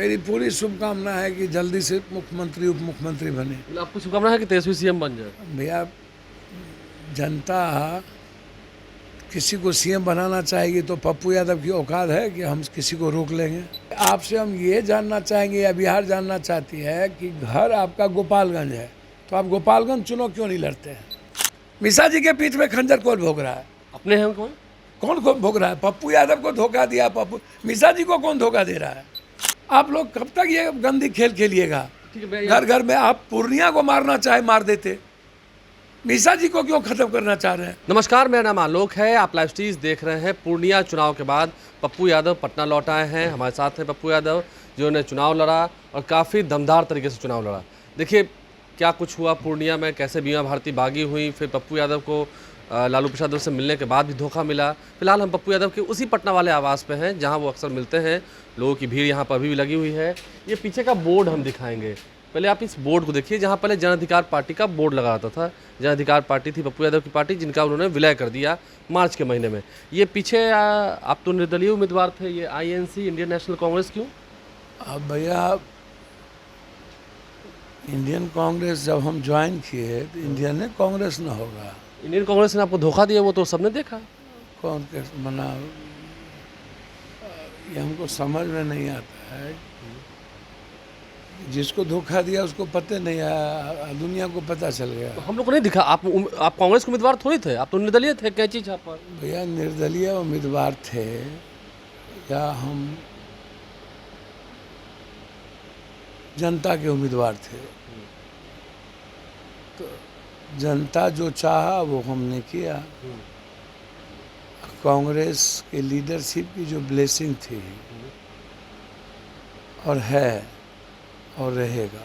मेरी पूरी शुभकामना है कि जल्दी से मुख्यमंत्री उप मुख्यमंत्री बने। आपको शुभकामना है कि तेजस्वी सीएम बन जाए? भैया, जनता किसी को सीएम बनाना चाहेगी तो पप्पू यादव की औकात है कि हम किसी को रोक लेंगे। आपसे हम ये जानना चाहेंगे या बिहार जानना चाहती है कि घर आपका गोपालगंज है, तो आप गोपालगंज चुनाव क्यों नहीं लड़ते हैं? मिश्रा जी के पीठ में खंजर कौन भोग रहा है? अपने हैं कौन? कौन भोग रहा है? पप्पू यादव को धोखा दिया, पप्पू मिश्रा जी को कौन धोखा दे रहा है? आप लोग कब तक ये गंदी खेल खेलिएगा? ठीक है भैया, घर घर में आप पूर्णिया को मारना चाहे मार देते, मिश्रा जी को क्यों खत्म करना चाह रहे हैं? नमस्कार, मेरा नाम आलोक है। आप लाइव स्ट्रीज देख रहे हैं। पूर्णिया चुनाव के बाद पप्पू यादव पटना लौट आए हैं। हमारे साथ हैं पप्पू यादव, जिन्होंने चुनाव लड़ा और काफ़ी दमदार तरीके से चुनाव लड़ा। देखिए क्या कुछ हुआ पूर्णिया में, कैसे बीमा भारती बागी हुई, फिर पप्पू यादव को लालू प्रसाद यादव से मिलने के बाद भी धोखा मिला। फिलहाल हम पप्पू यादव के उसी पटना वाले आवास पे हैं जहां वो अक्सर मिलते हैं। लोगों की भीड़ यहाँ पर अभी भी लगी हुई है। ये पीछे का बोर्ड हम दिखाएंगे। पहले आप इस बोर्ड को देखिए, जहाँ पहले जन अधिकार पार्टी का बोर्ड लगा रहता था। जन अधिकार पार्टी थी पप्पू यादव की पार्टी, जिनका उन्होंने विलय कर दिया मार्च के महीने में। ये पीछे आप तो निर्दलीय उम्मीदवार थे, ये आईएनसी इंडियन नेशनल कांग्रेस क्यों? अब भैया, इंडियन कांग्रेस जब हम ज्वाइन किए तो इंडियन ने कांग्रेस न होगा। इंडियन कांग्रेस ने आपको धोखा दिया, वो तो सबने देखा। कौन कैसे मना, ये हमको समझ में नहीं आता है। जिसको धोखा दिया उसको पता नहीं आया, दुनिया को पता चल गया। तो हम लोग को नहीं दिखा। आप कांग्रेस के उम्मीदवार थोड़ी थे, आप तो निर्दलीय थे। कैची छाप पर भैया, निर्दलीय उम्मीदवार थे या हम जनता के उम्मीदवार थे? तो जनता जो चाहा वो हमने किया। कांग्रेस के लीडरशिप की जो ब्लेसिंग थी और है और रहेगा।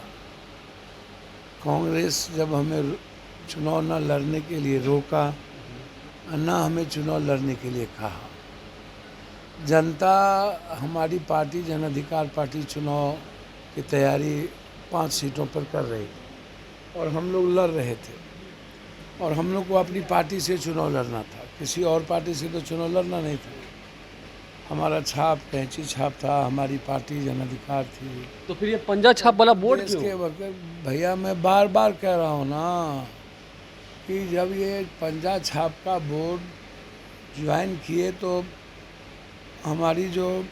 कांग्रेस जब हमें चुनाव न लड़ने के लिए रोका, ना हमें चुनाव लड़ने के लिए कहा, जनता हमारी पार्टी जन अधिकार पार्टी चुनाव की तैयारी 5 सीटों पर कर रही थी और हम लोग लड़ रहे थे। और हम लोग को अपनी पार्टी से चुनाव लड़ना था, किसी और पार्टी से तो चुनाव लड़ना नहीं था। हमारा छाप कैंची छाप था, हमारी पार्टी जन अधिकार थी। तो फिर ये पंजा छाप वाला बोर्ड देश क्यों? के वक्त भैया, मैं बार बार कह रहा हूँ ना कि जब ये पंजा छाप का बोर्ड ज्वाइन किए तो हमारी जो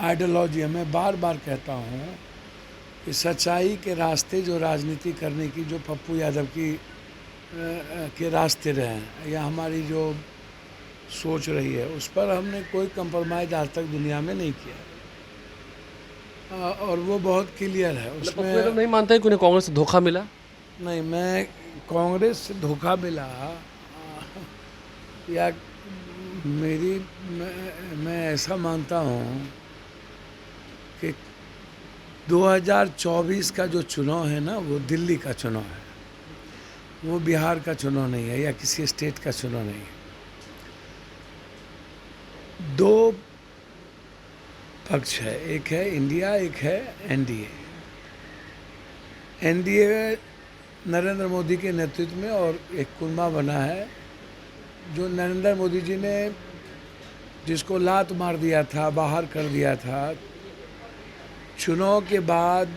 आइडियोलॉजी है, मैं बार बार कहता हूँ कि सच्चाई के रास्ते जो राजनीति करने की जो पप्पू यादव के रास्ते रहे हैं या हमारी जो सोच रही है, उस पर हमने कोई कंप्रोमाइज़ आज तक दुनिया में नहीं किया। और वो बहुत क्लियर है पप्पू उसमें। यादव नहीं मानते कि उन्हें कांग्रेस से धोखा मिला? नहीं, मैं कांग्रेस से धोखा मिला या मैं ऐसा मानता हूँ कि 2024 का जो चुनाव है ना, वो दिल्ली का चुनाव है, वो बिहार का चुनाव नहीं है या किसी स्टेट का चुनाव नहीं है। 2 पक्ष है, एक है इंडिया, एक है एनडीए। एनडीए नरेंद्र मोदी के नेतृत्व में और एक कुनबा बना है जो नरेंद्र मोदी जी ने जिसको लात मार दिया था, बाहर कर दिया था। चुनाव के बाद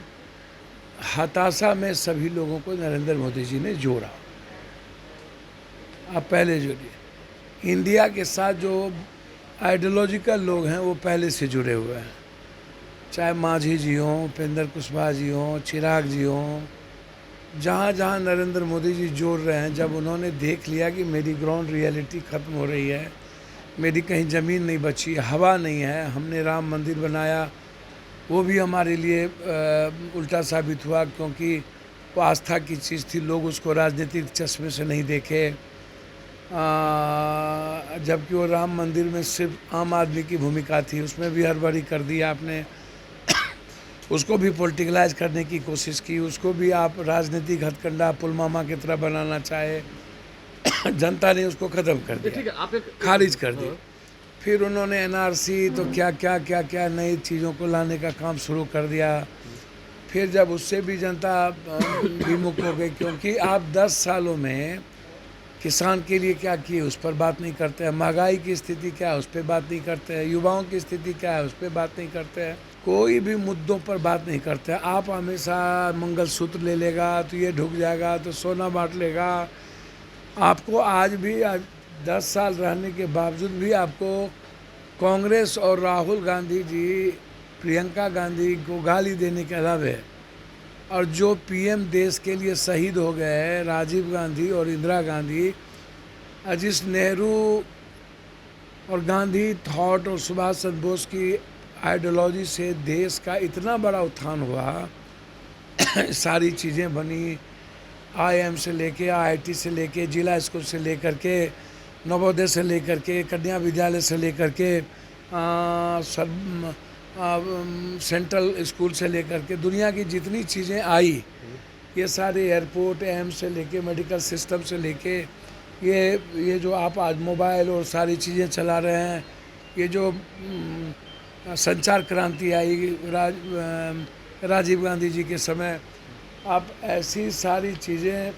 हताशा में सभी लोगों को नरेंद्र मोदी जी ने जोड़ा। अब पहले जोड़िए, इंडिया के साथ जो आइडियोलॉजिकल लोग हैं वो पहले से जुड़े हुए हैं, चाहे मांझी जी हों, उपेंद्र कुशवाहा जी हों, चिराग जी हों। जहाँ जहाँ नरेंद्र मोदी जी जोड़ रहे हैं, जब उन्होंने देख लिया कि मेरी ग्राउंड रियलिटी ख़त्म हो रही है, मेरी कहीं ज़मीन नहीं बची, हवा नहीं है, हमने राम मंदिर बनाया, वो भी हमारे लिए उल्टा साबित हुआ क्योंकि वो आस्था की चीज़ थी, लोग उसको राजनीतिक चश्मे से नहीं देखे। जबकि वो राम मंदिर में सिर्फ आम आदमी की भूमिका थी, उसमें भी हड़बड़ी कर दी आपने। उसको भी पॉलिटिकलाइज करने की कोशिश की, उसको भी आप राजनीतिक हथकंडा पुलवामा की तरह बनाना चाहे। जनता ने उसको ख़त्म कर दिया, ठीक है, आप खारिज कर दी। फिर उन्होंने एनआरसी तो क्या नई चीज़ों को लाने का काम शुरू कर दिया। फिर जब उससे भी जनता विमुख हो गई, क्योंकि आप 10 सालों में किसान के लिए क्या किए उस पर बात नहीं करते हैं, महंगाई की स्थिति क्या है उस पर बात नहीं करते हैं, युवाओं की स्थिति क्या है उस पर बात नहीं करते हैं। कोई भी मुद्दों पर बात नहीं करते। आप हमेशा मंगलसूत्र ले लेगा तो ये ढुक जाएगा, तो सोना बांट लेगा। आपको आज भी 10 साल रहने के बावजूद भी आपको कांग्रेस और राहुल गांधी जी प्रियंका गांधी को गाली देने के अलावा, और जो पीएम देश के लिए शहीद हो गए हैं, राजीव गांधी और इंदिरा गांधी, जिस नेहरू और गांधी थॉट और सुभाष चंद्र बोस की आइडियोलॉजी से देश का इतना बड़ा उत्थान हुआ, सारी चीज़ें बनी, आईएम से लेके आईआईटी से लेके जिला स्कूल से लेकर के नवोदय से लेकर के कन्या विद्यालय से लेकर के सेंट्रल स्कूल से लेकर के दुनिया की जितनी चीज़ें आई, ये सारे एयरपोर्ट एम्स से लेके मेडिकल सिस्टम से लेके ये जो आप आज मोबाइल और सारी चीज़ें चला रहे हैं, ये जो संचार क्रांति आई राजीव गांधी जी के समय, आप ऐसी सारी चीज़ें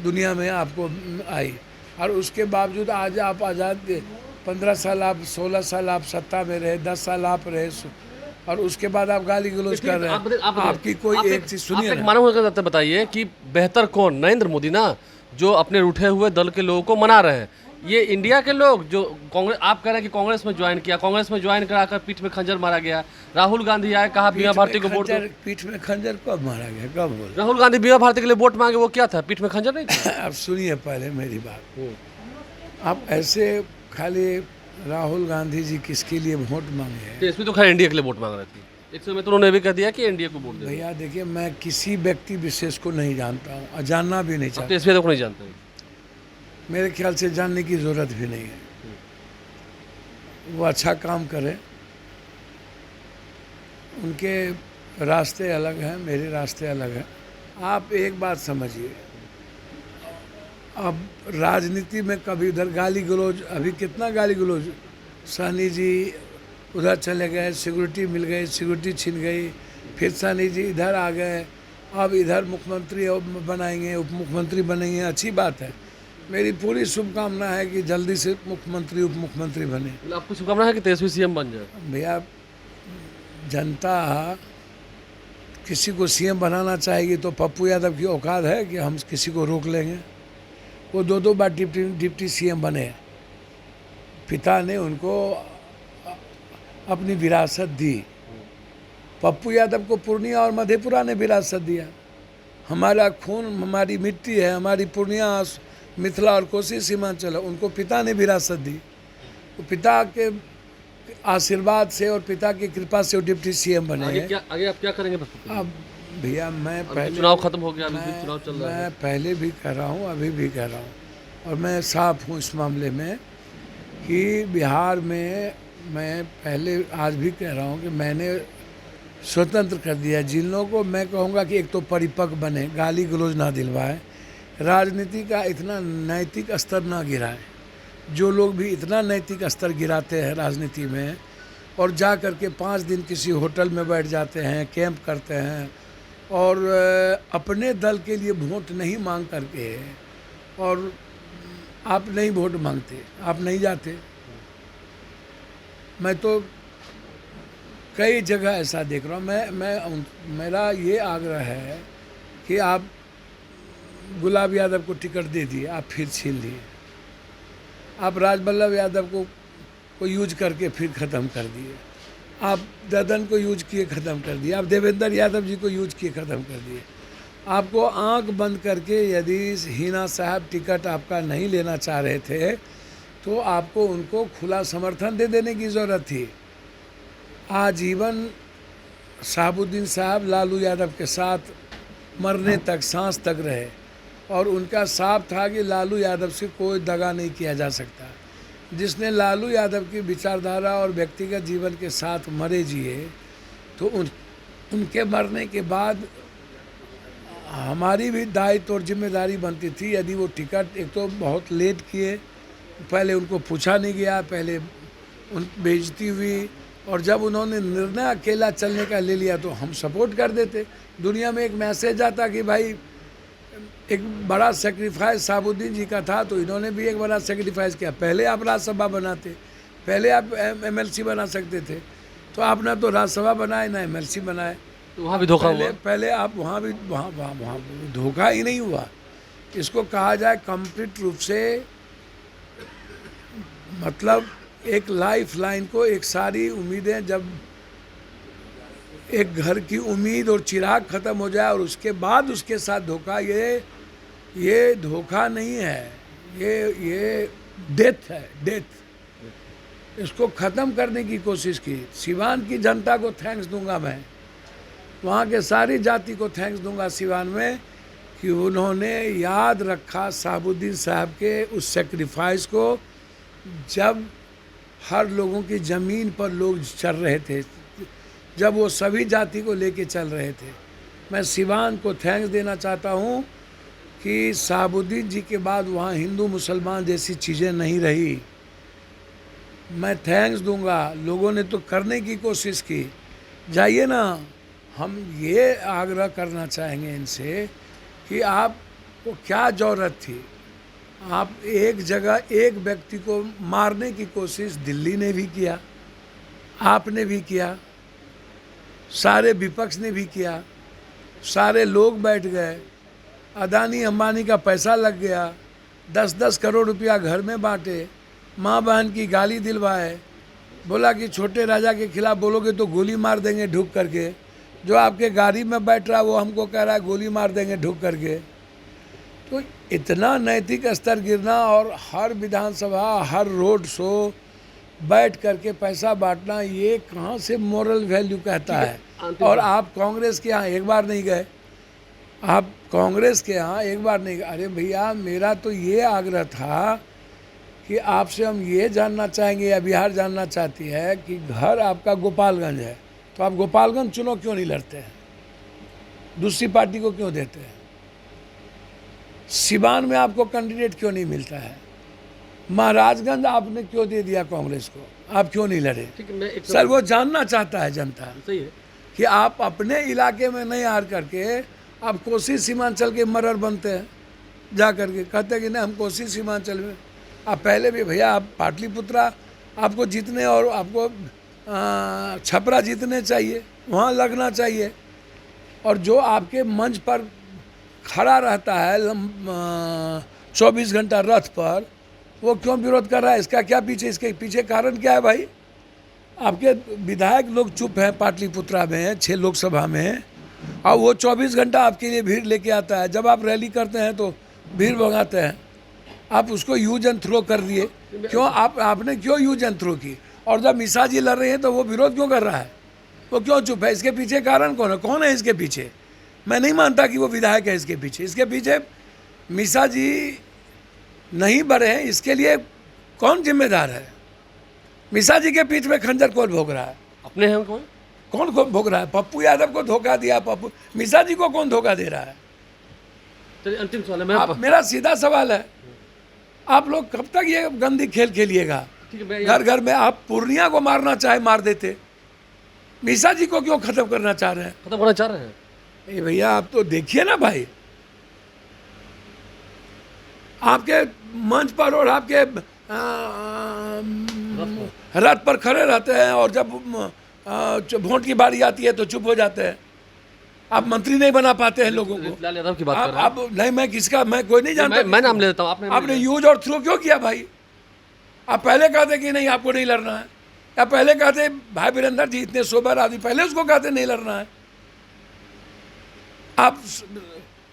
दुनिया में आपको आई, और उसके बावजूद आज आप आज़ाद 15 साल आप 16 साल आप सत्ता में रहे, 10 साल आप रहे, और उसके बाद आप गाली गलौज कर रहे हैं। आपकी कोई एक चीज़ सुनिए ना। मानव अधिकार बताइए कि बेहतर कौन, नरेंद्र मोदी ना, जो अपने रूठे हुए दल के लोगों को मना रहे हैं, ये इंडिया के लोग जो कांग्रेस, आप कह रहे हैं कि कांग्रेस में ज्वाइन किया, कांग्रेस में ज्वाइन कराकर पीठ में खंजर मारा गया। राहुल गांधी आए, कहा बीमा भारती को वोट, पीठ में खंजर कब मारा गया, कब बोला? राहुल गांधी बीमा भारती के लिए वोट मांगे, वो क्या था, पीठ में खंजर नहीं था? आप सुनिए पहले मेरी बात। आप ऐसे खाली राहुल गांधी जी किसके लिए वोट मांगे हैं? इसमें तो खैर एनडीए के लिए वोट मांग रहे थे, एक समय तो उन्होंने भी कह दिया कि एनडीए को वोट दे। भैया देखिए, मैं किसी व्यक्ति विशेष को नहीं जानता हूँ और जानना भी नहीं चाहता। इसमें तो नहीं जानते, मेरे ख्याल से जानने की ज़रूरत भी नहीं है। वो अच्छा काम करें, उनके रास्ते अलग हैं, मेरे रास्ते अलग हैं। आप एक बात समझिए, अब राजनीति में कभी इधर गाली गलौज, अभी कितना गाली गलौज, सहनी जी उधर चले गए, सिक्योरिटी मिल गई, सिक्योरिटी छिन गई, फिर सहनी जी इधर आ गए, अब इधर मुख्यमंत्री बनाएंगे, उप मुख्यमंत्री बनेंगे, अच्छी बात है। मेरी पूरी शुभकामना है कि जल्दी से मुख्यमंत्री उप मुख्यमंत्री बने। आपको शुभकामना है कि तेजस्वी सीएम बन जाए? भैया, जनता किसी को सीएम बनाना चाहेगी तो पप्पू यादव की औकात है कि हम किसी को रोक लेंगे? वो 2 बार डिप्टी सीएम बने, पिता ने उनको अपनी विरासत दी। पप्पू यादव को पूर्णिया और मधेपुरा ने विरासत दिया। हमारा खून, हमारी मिट्टी है, हमारी पूर्णिया, मिथिला और कोसी सीमांचल है, उनको पिता ने विरासत दी। तो पिता के आशीर्वाद से और पिता की कृपा से वो डिप्टी सीएम बने हैं। आगे आप क्या करेंगे? अब भैया, मैं पहले, चुनाव खत्म हो गया, अभी भी चुनाव चल रहा है। मैं पहले भी कह रहा हूँ, अभी भी कह रहा हूँ, और मैं साफ हूँ इस मामले में कि बिहार में मैं पहले, आज भी कह रहा हूँ कि मैंने स्वतंत्र कर दिया। जिन लोगों को मैं कहूँगा कि एक तो परिपक्व बने, गाली गलौज ना दिलवाए, राजनीति का इतना नैतिक स्तर ना गिराए। जो लोग भी इतना नैतिक स्तर गिराते हैं राजनीति में, और जा कर के 5 दिन किसी होटल में बैठ जाते हैं, कैंप करते हैं, और अपने दल के लिए वोट नहीं मांग करके, और आप नहीं वोट मांगते, आप नहीं जाते। मैं तो कई जगह ऐसा देख रहा हूँ। मेरा ये आग्रह है कि आप गुलाब यादव को टिकट दे दिए, आप फिर छीन लिए। आप राजबल्लभ यादव को यूज करके फिर ख़त्म कर दिए। आप ददन को यूज किए, ख़त्म कर दिए। आप देवेंद्र यादव जी को यूज किए, ख़त्म कर दिए। आपको आंख बंद करके, यदि हिना साहब टिकट आपका नहीं लेना चाह रहे थे तो आपको उनको खुला समर्थन दे देने की ज़रूरत थी। आजीवन शहाबुद्दीन साहब लालू यादव के साथ मरने तक, सांस तक रहे, और उनका साफ था कि लालू यादव से कोई दगा नहीं किया जा सकता। जिसने लालू यादव की विचारधारा और व्यक्तिगत जीवन के साथ मरे जिए, तो उनके मरने के बाद हमारी भी दायित्व और जिम्मेदारी बनती थी। यदि वो टिकट, एक तो बहुत लेट किए, पहले उनको पूछा नहीं गया, पहले उन बेइज्जती हुई, और जब उन्होंने निर्णय अकेला चलने का ले लिया तो हम सपोर्ट कर देते। दुनिया में एक मैसेज आता कि भाई एक बड़ा सेक्रीफाइस शहाबुद्दीन जी का था, तो इन्होंने भी एक बड़ा सेक्रीफाइस किया। पहले आप राज्यसभा बनाते, पहले आप एमएलसी बना सकते थे। तो तो आप ना तो राज्यसभा बनाए ना एमएलसी बनाए। तो वहाँ भी धोखा हुआ। पहले आप वहाँ भी वहाँ धोखा ही नहीं हुआ, इसको कहा जाए कंप्लीट रूप से, मतलब एक लाइफ लाइन को, एक सारी उम्मीदें, जब एक घर की उम्मीद और चिराग खत्म हो जाए और उसके बाद उसके साथ धोखा, ये धोखा नहीं है, ये डेथ है, डेथ। इसको ख़त्म करने की कोशिश की। सिवान की जनता को थैंक्स दूंगा मैं, वहाँ के सारी जाति को थैंक्स दूंगा सिवान में, कि उन्होंने याद रखा शहाबुद्दीन साहब के उस सेक्रीफाइस को, जब हर लोगों की ज़मीन पर लोग चल रहे थे, जब वो सभी जाति को लेके चल रहे थे। मैं सिवान को थैंक्स देना चाहता हूँ कि शहाबुद्दीन जी के बाद वहाँ हिंदू मुसलमान जैसी चीज़ें नहीं रही। मैं थैंक्स दूंगा, लोगों ने तो करने की कोशिश की। जाइए ना, हम ये आग्रह करना चाहेंगे इनसे कि आपको क्या ज़रूरत थी, आप एक जगह एक व्यक्ति को मारने की कोशिश दिल्ली ने भी किया, आपने भी किया, सारे विपक्ष ने भी किया, सारे लोग बैठ गए, अदानी अंबानी का पैसा लग गया, 10-10 करोड़ रुपया घर में बांटे, माँ बहन की गाली दिलवाए, बोला कि छोटे राजा के खिलाफ बोलोगे तो गोली मार देंगे ढुक करके, जो आपके गाड़ी में बैठ रहा है वो हमको कह रहा है गोली मार देंगे ढुक करके। तो इतना नैतिक स्तर गिरना, और हर विधानसभा, हर रोड शो बैठ करके पैसा बांटना, ये कहाँ से मोरल वैल्यू कहता है। और आप कांग्रेस के यहाँ एक बार नहीं गए, आप कांग्रेस के यहाँ एक बार नहीं गए। अरे भैया, मेरा तो ये आग्रह था कि आपसे हम ये जानना चाहेंगे, या बिहार जानना चाहती है कि घर आपका गोपालगंज है, तो आप गोपालगंज चुनाव क्यों नहीं लड़ते हैं, दूसरी पार्टी को क्यों देते हैं? सिवान में आपको कैंडिडेट क्यों नहीं मिलता है? महाराजगंज आपने क्यों दे दिया कांग्रेस को, आप क्यों नहीं लड़े? सर, वो जानना चाहता है जनता। सही है कि आप अपने इलाके में नहीं हार करके आप कोसी सीमांचल के मरर बनते हैं, जा करके कहते हैं कि नहीं हम कोसी सीमांचल में। आप पहले भी भैया, आप पाटलिपुत्रा आपको जीतने और आपको छपरा जीतने चाहिए, वहाँ लगना चाहिए। और जो आपके मंच पर खड़ा रहता है 24 घंटा रथ पर, वो क्यों विरोध कर रहा है? इसका क्या पीछे, इसके पीछे कारण क्या है भाई? आपके विधायक लोग चुप हैं पाटलिपुत्रा में 6 लोकसभा में, और वो 24 घंटा आपके लिए भीड़ लेके आता है। जब आप रैली करते हैं तो भीड़ भगाते हैं, आप उसको यूज एंड थ्रो कर दिए। क्यों आपने क्यों यूज एंड थ्रो की? और जब मिसा जी लड़ रहे हैं तो वो विरोध क्यों कर रहा है? वो क्यों चुप है? इसके पीछे कारण कौन है? कौन है इसके पीछे? मैं नहीं मानता कि वो विधायक है इसके पीछे। इसके पीछे मिसा जी नहीं बढ़े हैं, इसके लिए कौन जिम्मेदार है? मिसा जी के पीठ में खंजर कौन भोग रहा है? अपने हैं कौन? कौन भोग रहा है? पप्पू यादव को धोखा दिया, पप्पू मिसा जी को कौन धोखा दे रहा है? चलिए अंतिम सवाल है, मेरा सीधा सवाल है, आप लोग कब तक ये गंदी खेल खेलिएगा? घर घर में आप पूर्णिया को मारना चाहे मार देते, मिसा जी को क्यों खत्म करना चाह रहे हैं? खत्म करना चाह रहे हैं? ए भैया, आप तो देखिए ना भाई, आपके मंच पर और आपके रथ पर खड़े रहते हैं, और जब वोट की बारी आती है तो चुप हो जाते हैं। आप मंत्री नहीं बना पाते हैं लोगों को। लाल यादव की बात कर रहे हैं आप नहीं, मैं किसका, मैं कोई नहीं जानता। मैं नाम ले देता हूँ, आपने यूज और थ्रो क्यों किया भाई? आप पहले कहते कि नहीं आपको नहीं लड़ना है, या पहले कहते भाई वीरेंद्र जी इतने सोबर आदमी, पहले उसको कहते नहीं लड़ना है। आप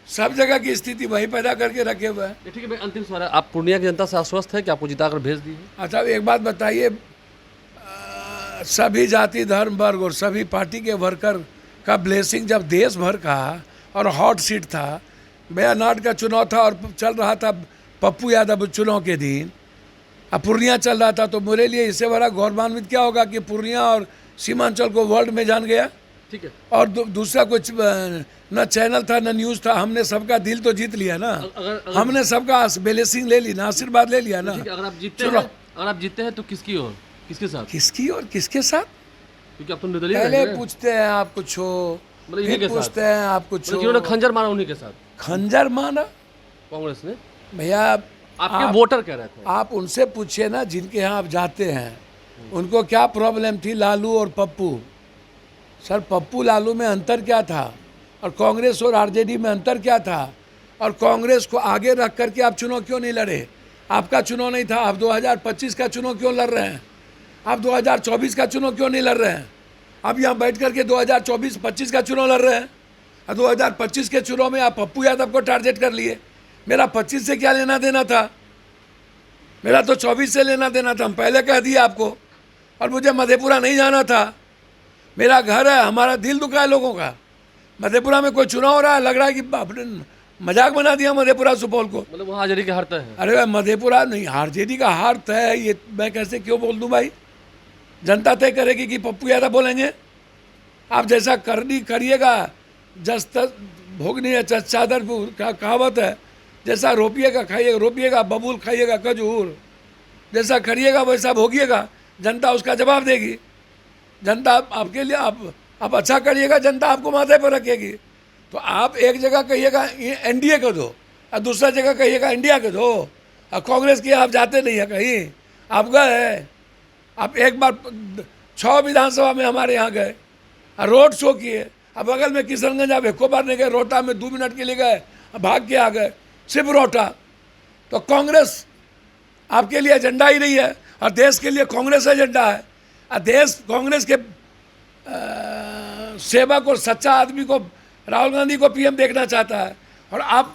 सब जगह की स्थिति वही पैदा करके रखे हुए हैं। ठीक है भाई, अंतिम सवाल है, आप पूर्णिया की जनता से आश्वस्त है कि आपको जिताकर भेज दी है? अच्छा, एक बात बताइए, सभी जाति धर्म वर्ग और सभी पार्टी के वर्कर का ब्लेसिंग जब देश भर का और हॉट सीट था, बेयानाट का चुनाव था और चल रहा था पप्पू यादव चुनाव के दिन, अब पूर्णिया चल रहा था, तो मेरे लिए इससे बड़ा गौरवान्वित क्या होगा कि पूर्णिया और सीमांचल को वर्ल्ड में जान गया। ठीक है। और दूसरा कुछ न चैनल था न न्यूज़ था, हमने सबका दिल तो जीत लिया ना। हमने सबका ब्लेसिंग ले ली ना, आशीर्वाद ले लिया ना। अगर आप जीतते हैं तो किसकी ओर, किसके साथ? किसकी और किसके साथ? क्योंकि आप तो निर्दलीय पहले पूछते हैं आप कुछ हो, फिर पूछते हैं आप कुछ हो। जिन्होंने खंजर मारा उन्हीं के साथ? खंजर मारा कांग्रेस ने? भैया, आपके वोटर कह रहे थे। आप उनसे पूछिए ना जिनके यहाँ आप जाते हैं। उनको क्या प्रॉब्लम थी लालू और पप्पू। सर पप्पू लालू में अंतर क्या था और कांग्रेस और आरजेडी में अंतर क्या था, और कांग्रेस को आगे रख करके आप चुनाव क्यों नहीं लड़े? आपका चुनाव नहीं था, आप 2025 का चुनाव क्यों लड़ रहे हैं? आप 2024 का चुनाव क्यों नहीं लड़ रहे हैं? आप यहाँ बैठ करके 2024-25 का चुनाव लड़ रहे हैं। और 2025 के चुनाव में आप पप्पू यादव को टारगेट कर लिए। मेरा 25 से क्या लेना देना था? मेरा तो 24 से लेना देना था, हम पहले कह दिए आपको। और मुझे मधेपुरा नहीं जाना था, मेरा घर है, हमारा दिल दुखा है लोगों का। मधेपुरा में कोई चुनाव हो रहा है, लग रहा है कि आपने मजाक बना दिया मधेपुरा सुपौल को। मतलब वहाँ आरजेडी के हार तय है। अरे भाई मधेपुरा नहीं, आरजेडी का हार तय है, ये मैं कैसे क्यों बोल दूं भाई? जनता तय करेगी कि पप्पू यादव बोलेंगे। आप जैसा करनी करिएगा, जस तस भोगनी है चादर का कहावत है, जैसा रोपिएगा खाइएगा, रोपिएगा बबूल खाइएगा खजूर, जैसा करिएगा वैसा भोगिएगा, जनता उसका जवाब देगी। जनता आपके लिए आप अच्छा करिएगा, जनता आपको माथे पर रखेगी। तो आप एक जगह कहिएगा एनडीए को दो और दूसरा जगह कहिएगा इंडिया को दो, और कांग्रेस की आप जाते नहीं है कहीं, आप गए। आप एक बार 6 विधानसभा में हमारे यहाँ गए और रोड शो किए, अब बगल में किशनगंज आप एको बार नहीं गए, रोहटा में 2 मिनट के लिए गए, भाग के आ गए, सिर्फ रोहटा। तो कांग्रेस आपके लिए एजेंडा ही नहीं है, और देश के लिए कांग्रेस एजेंडा है। और देश कांग्रेस के सेवक और सच्चा आदमी को, राहुल गांधी को पीएम देखना चाहता है, और आप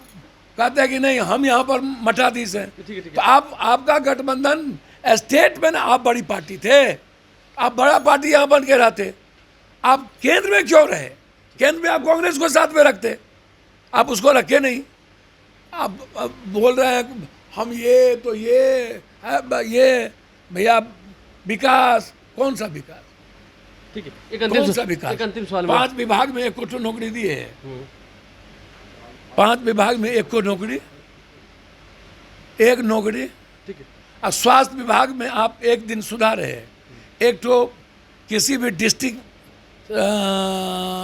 कहते हैं कि नहीं हम यहाँ पर मठाधीश हैं। तो आपका गठबंधन स्टेट में ना, आप बड़ी पार्टी थे, आप बड़ा पार्टी यहाँ बन के रहते, आप केंद्र में क्यों रहे? केंद्र में आप कांग्रेस को साथ में रखते, आप उसको रखे नहीं। आप बोल रहे हैं हम ये तो ये भैया विकास, कौन सा विकास? ठीक है, कौन सा विकास? एक अंतिम सवाल 5 विभाग में 1 को नौकरी दी है, 5 विभाग में 1 को नौकरी, 1 नौकरी। ठीक है, और स्वास्थ्य विभाग में आप 1 दिन सुधारे हैं। एक तो किसी भी डिस्ट्रिक्ट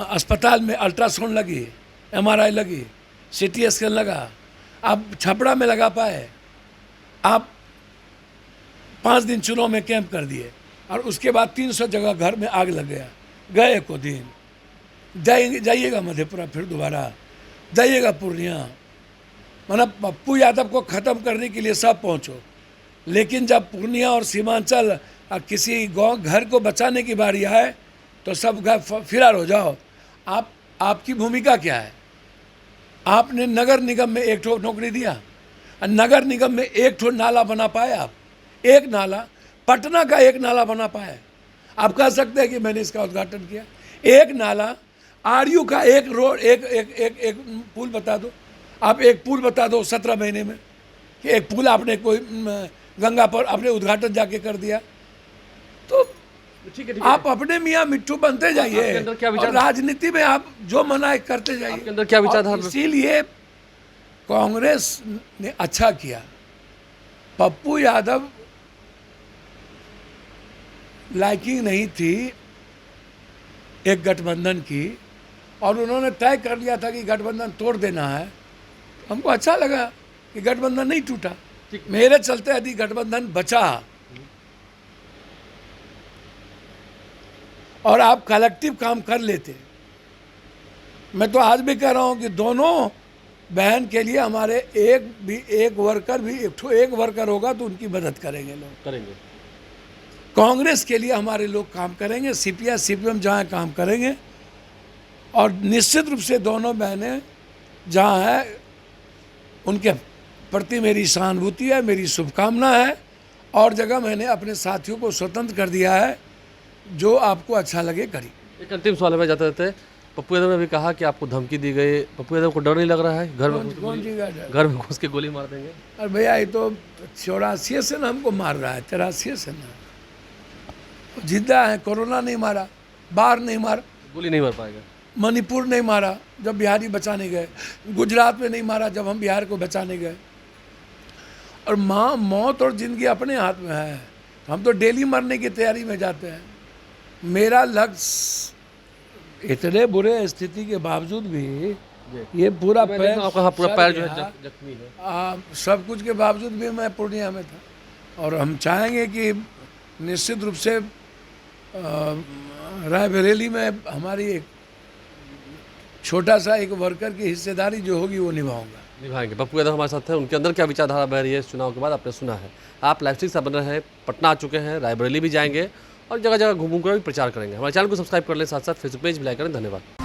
अस्पताल में अल्ट्रासाउंड लगी, एमआरआई लगी, सीटी स्कैन लगा, आप छपड़ा में लगा पाए। आप 5 दिन चुनाव में कैंप कर दिए, और उसके बाद 300 जगह घर में आग लग गया। गए को दिन जाइएगा मधेपुरा, फिर दोबारा जाइएगा पूर्णिया। मतलब पप्पू यादव को ख़त्म करने के लिए सब पहुँचो, लेकिन जब पूर्णिया और सीमांचल किसी गांव घर को बचाने की बारी आए तो सब घर फिरार हो जाओ। आपकी भूमिका क्या है? आपने नगर निगम में 1 ठो नौकरी दिया, और नगर निगम में 1 ठो नाला बना पाए आप? 1 नाला, पटना का 1 नाला बना पाए? आप कह सकते हैं कि मैंने इसका उद्घाटन किया? 1 नाला, आरयू का 1 रोड, एक पुल बता दो। आप 1 पुल बता दो 17 महीने में, कि 1 पुल आपने कोई गंगा पर आपने उद्घाटन जाके कर दिया। तो ठीक है, आप अपने मियाँ मिट्टू बनते जाइए, और राजनीति में आप जो मना है करते जाइए। आपके अंदर क्या विचार था? इसीलिए कांग्रेस ने अच्छा किया, पप्पू यादव लाइकिंग नहीं थी एक गठबंधन की, और उन्होंने तय कर लिया था कि गठबंधन तोड़ देना है। हमको अच्छा लगा कि गठबंधन नहीं टूटा, मेरे चलते यदि गठबंधन बचा और आप कलेक्टिव काम कर लेते। मैं तो आज भी कह रहा हूँ कि दोनों बहन के लिए हमारे एक वर्कर होगा तो उनकी मदद करेंगे, लोग करेंगे। कांग्रेस के लिए हमारे लोग काम करेंगे, सीपीआई सीपीएम जहाँ काम करेंगे, और निश्चित रूप से दोनों बहनें जहाँ है उनके प्रति मेरी सहानुभूति है, मेरी शुभकामना है। और जगह मैंने अपने साथियों को स्वतंत्र कर दिया है, जो आपको अच्छा लगे करी। एक अंतिम सवाल में जाते रहते, पप्पू यादव ने भी कहा कि आपको धमकी दी गई, पप्पू यादव को डर नहीं लग रहा है? घर में घुस के गोली मार देंगे? अरे भैया ये तो 84 से ना हमको मार रहा है, 83 से ना। जिद्दा है, कोरोना नहीं मारा, बाढ़ नहीं मारा, गोली नहीं मार पाएगा। मणिपुर नहीं मारा जब बिहारी बचाने गए, गुजरात में नहीं मारा जब हम बिहार को बचाने गए। और मौत और ज़िंदगी अपने हाथ में है, हम तो डेली मरने की तैयारी में जाते हैं। मेरा लक्ष्य इतने बुरे स्थिति के बावजूद भी ये पूरा पैर, पूरा पैर जो है जख्मी है, सब कुछ के बावजूद भी मैं पूर्णिया में था। और हम चाहेंगे कि निश्चित रूप से रायबरेली में हमारी एक छोटा सा एक वर्कर की हिस्सेदारी जो होगी वो निभाऊंगा। निभाएंगे। पप्पू यादव हमारे साथ हैं, उनके अंदर क्या विचारधारा बह रही है इस चुनाव के बाद आपने सुना है। आप लाइव स्ट्रीम से बन रहे हैं, पटना आ चुके हैं, रायबरेली भी जाएंगे और जगह जगह घूम घूम कर भी प्रचार करेंगे। हमारे चैनल को सब्सक्राइब कर लें, साथ साथ फेसबुक पेज भी लाइक करें। धन्यवाद।